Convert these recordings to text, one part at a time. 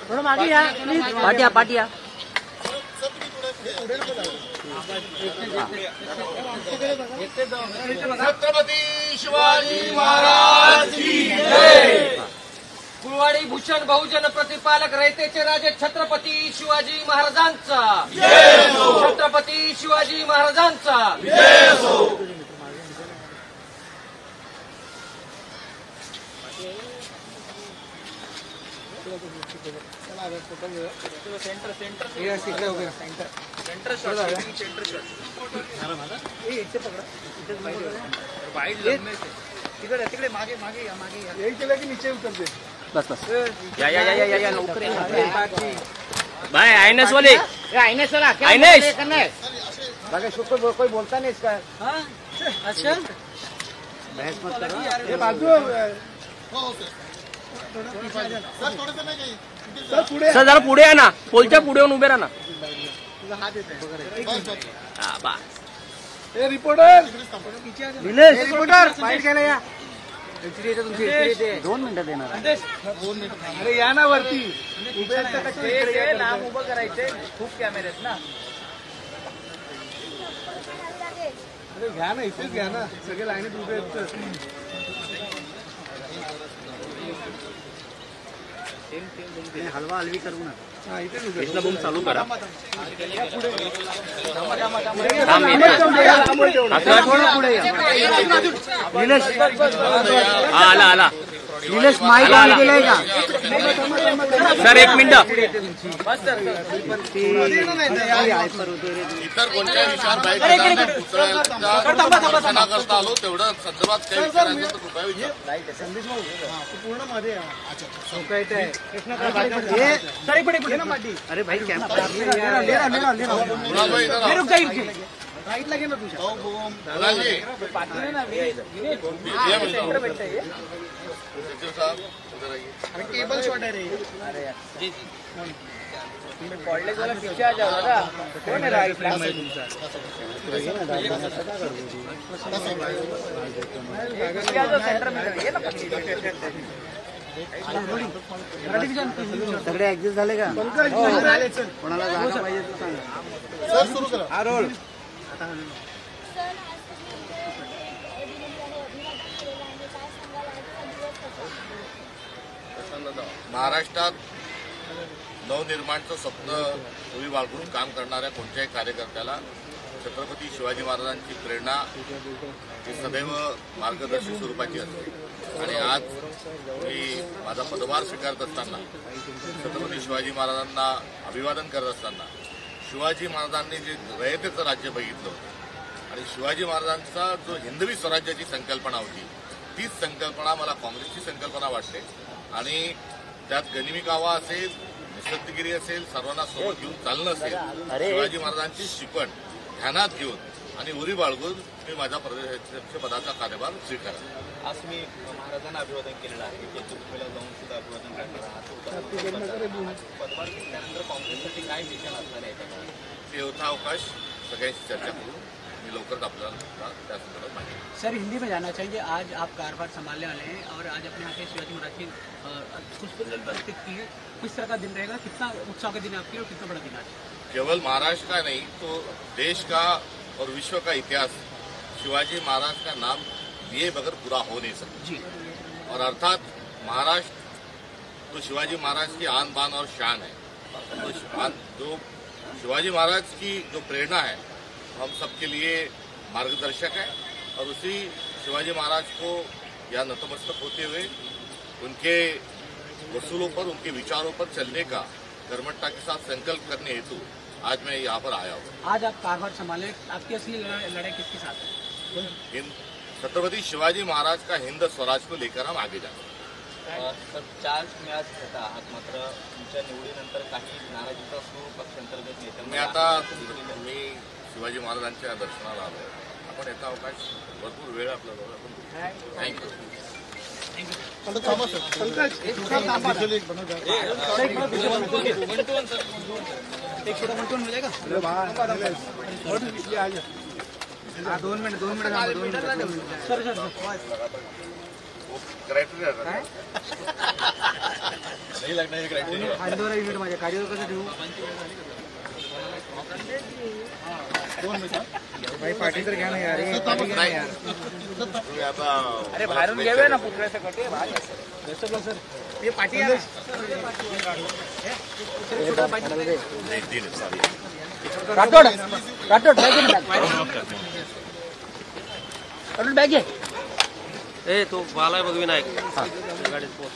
थोडं मागे या प्लीज. पाठी या. छत्रपती शिवाजी महाराज की जय. कुळवाडी भूषण बहुजन प्रतिपालक रयतेचे राजे छत्रपती शिवाजी महाराजांचा. छत्रपती शिवाजी महाराजांचा. तिकडे मागे मागे या मागे या. यही केलं की नीचे उतरते. बस बस या लवकर भाई आईनेस वाले आईनेस वाला क्या आईनेस करना है. बाकी शुक्र कोई बोलता नहीं इसका. अच्छा बहस मत करो. हे बाजू सर पुढे सर जरा पुढे या ना. पोलच्या पुढे येऊन उभे राहा ना. हे रिपोर्टर रिपोर्टर फाईट केलं या. 2 मिनिटं देणार. अरे या ना वरती. लांब उभं करायचे. खूप कॅमेरे आहेत ना. अरे घ्या ना इथेच घ्या ना. सगळे लाईनीत उभे आहेत. हलवा हलवी करू ना. हा इथेच उभे. इथला बूम चालू करा. पुढे निलेश आला निलेश माईक ऑन केलंय का. Sir 1 minute. इतर कोणत्या विषयावर पुतळ्याला करता आलो तेवढं संदर्भात काही विचारायचं तर कृपया विचार. पूर्ण मध्ये अरे भाई राईटला घे ना तुझ्या. केबल शॉट आहे रे. कॉलेज वाला पीछे आ जाओ दादा. कौन है राइट सेंटर में ये ना. सगळे ऍडजस्ट झाले का. कोणाला जायला पाहिजे तर सांगा. सर सुरू करा. हा रोल. महाराष्ट्रात नवनिर्माणचं स्वप्न उभी बाळगून काम करणाऱ्या कोणत्याही कार्यकर्त्याला छत्रपती शिवाजी महाराजांची प्रेरणा ही सदैव मार्गदर्शक स्वरूपाची असते. आणि आज मी माझा पदभार स्वीकारत असताना छत्रपती शिवाजी महाराजांना अभिवादन करत असताना शिवाजी महाराजांनी जे रयतेचं राज्य बघितलं होतं आणि शिवाजी महाराजांचा जो हिंदवी स्वराज्याची संकल्पना होती तीच संकल्पना मला काँग्रेसची संकल्पना वाटते. आणि त्यात गनिमी कावा असेल, निःशब्दगिरी असेल, सर्वांना सोबत घेऊन चालणं असेल, शिवाजी महाराजांची शिकवण ध्यानात घेऊन आणि उरी बाळगून मी माझ्या प्रदेशाध्यक्षपदाचा कार्यभार स्वीकारला. आज मी महाराजांना अभिवादन केलेलं आहे. चतुर्थीला जाऊन सुद्धा अभिवादन करणार. पदभार घेतल्यानंतर काँग्रेससाठी काय मिशन असणार आहे. ते होता अवकाश सगळ्यांशी चर्चा करून मी लवकरच आपल्याला त्या संदर्भात माहिती. सर हिंदी में जाना चाहिए. आज आप कारभार संभालने वाले हैं और आज अपने यहाँ के शिवाजी महाराज की कुछ की है. किस तरह का दिन रहेगा. कितना उत्साह का दिन आपके और कितना बड़ा दिन आज. केवल महाराष्ट्र का नहीं तो देश का और विश्व का इतिहास शिवाजी महाराज का नाम लिए बगैर पूरा हो नहीं सकता जी. और अर्थात महाराष्ट्र तो शिवाजी महाराज की आन बान और शान है. तो जो शिवाजी महाराज की जो प्रेरणा है हम सबके लिए मार्गदर्शक है. और उसी शिवाजी महाराज को यहाँ नतमस्तक होते हुए उनके वसूलों पर, उनके विचारों पर चलने का कर्मठता के साथ संकल्प करने हेतु आज मैं यहाँ पर आया हूँ. आज आप कारभार संभाले. आपकी असली लड़ाई किसके साथ है. छत्रपती शिवाजी महाराज का हिंद स्वराज को लेकर हम आगे जाते हैं. सर चार्ज मिळाच घेता आहात मात्र तुमच्या निवडीनंतर काही नाराजीचा सूर पक्षांतर्गत मी नेत्यांना आता मी शिवाजी महाराजांच्या दर्शनाला आलो. आपण याचा अवकाश भरपूर वेळ आपल्याला. थँक्यू. एक छोटा मंटून हो जाएगा. 2 मिनिट. सर क्रायटेरिया नाही लागणार हे क्रायटेरिया. खांद्यावर युनिट माझ्या गाडीवर कसं ठेवू भाई पाठी तर घ्या ना यार हे पाठी घ्या ना यार तुम्ही आता अरे बाहेरून घेऊया ना पुतळ्याचं कटे सर हे पाठी आहे नाही, तीन आहे, sorry. राठोड राठोड बॅग घे ना राठोड बॅग घे ए तो बाला बघ विनायक गाडीत पोहोच.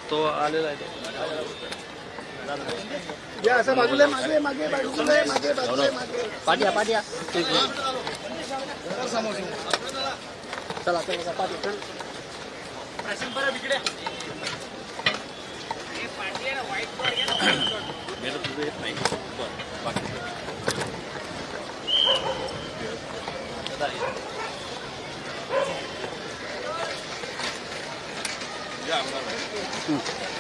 तो आलेला आहे या असं बाजूला मागे मागे बाजूला मागे बाजूला मागे पाठ्या पाठ्या चला चला पाठी चल मेलं तुझं येत नाही. बरं, बाकी या, आमदार.